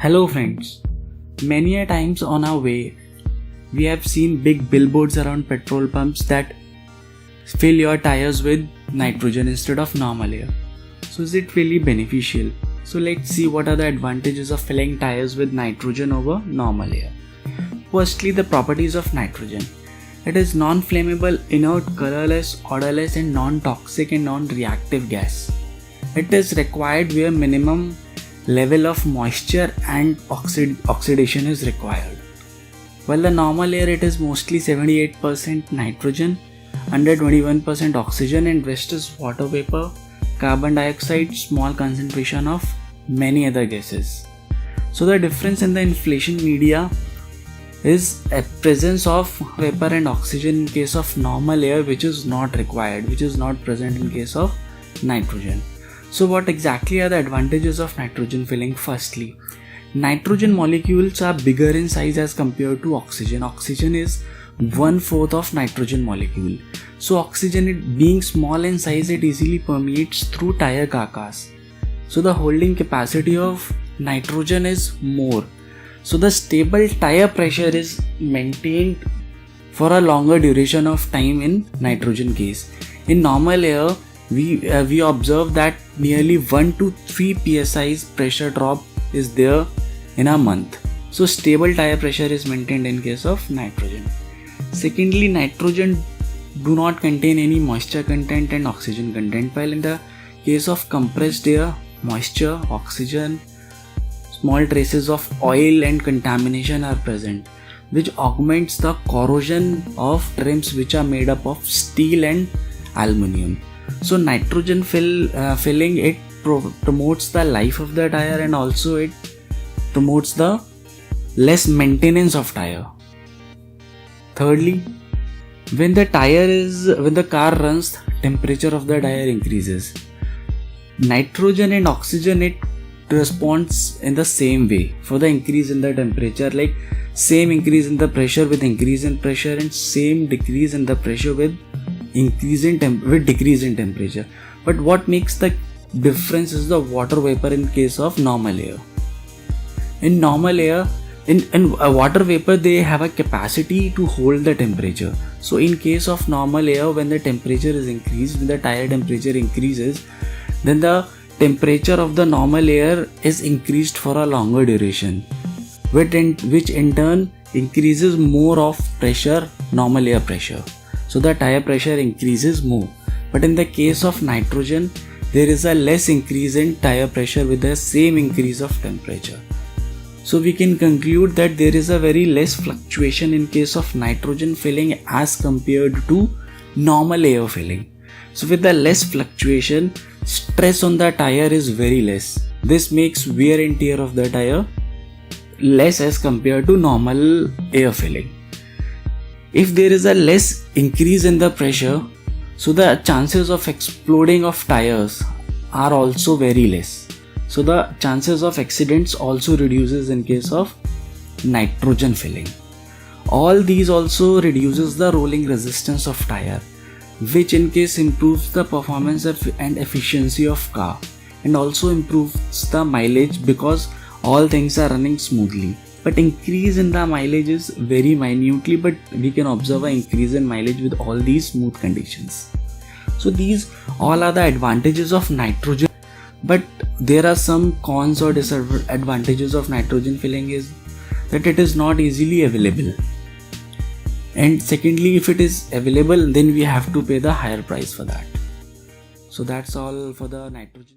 Hello friends, many a times on our way, we have seen big billboards around petrol pumps that fill your tires with nitrogen instead of normal air. So is it really beneficial? So let's see what are the advantages of filling tires with nitrogen over normal air. Firstly, the properties of nitrogen. It is non-flammable, inert, colorless, odorless and non-toxic and non-reactive gas. It is required where minimum level of moisture and oxidation is required. While the normal air, it is mostly 78% nitrogen, under 21% oxygen and rest is water vapor, carbon dioxide, small concentration of many other gases. So the difference in the inhalation media is a presence of vapor and oxygen in case of normal air, which is not required, which is not present in case of nitrogen. So what exactly are the advantages of nitrogen filling? Firstly, nitrogen molecules are bigger in size as compared to oxygen. Oxygen is 1/4 of nitrogen molecule. So oxygen, it being small in size, it easily permeates through tire carcass. So the holding capacity of nitrogen is more. So the stable tire pressure is maintained for a longer duration of time in nitrogen case. In normal air, we observe that nearly 1 to 3 psi pressure drop is there in a month. So stable tire pressure is maintained in case of nitrogen. Secondly, nitrogen do not contain any moisture content and oxygen content, while in the case of compressed air, moisture, oxygen, small traces of oil and contamination are present, which augments the corrosion of trims which are made up of steel and aluminium. So nitrogen filling, it promotes the life of the tire and also it promotes the less maintenance of tire. Thirdly, when the car runs, temperature of the tire increases. Nitrogen and oxygen, it responds in the same way for the increase in the temperature, like same increase in the pressure with increase in pressure and same decrease in the pressure with decrease in temperature. But what makes the difference is the water vapor in case of normal air. In normal air, in water vapor, they have a capacity to hold the temperature. So in case of normal air, when the temperature is increased, when the tire temperature increases, then the temperature of the normal air is increased for a longer duration, which in turn increases more of pressure, normal air pressure. So the tire pressure increases more. But in the case of nitrogen, there is a less increase in tire pressure with the same increase of temperature. So we can conclude that there is a very less fluctuation in case of nitrogen filling as compared to normal air filling. So with the less fluctuation, stress on the tire is very less. This makes wear and tear of the tire less as compared to normal air filling. If there is a less increase in the pressure, so the chances of exploding of tires are also very less. So the chances of accidents also reduces in case of nitrogen filling. All these also reduces the rolling resistance of tire, which in case improves the performance and efficiency of car and also improves the mileage because all things are running smoothly. But increase in the mileage is very minutely, but we can observe an increase in mileage with all these smooth conditions. So these all are the advantages of nitrogen. But there are some cons or disadvantages of nitrogen filling is that it is not easily available. And secondly, if it is available, then we have to pay the higher price for that. So that's all for the nitrogen.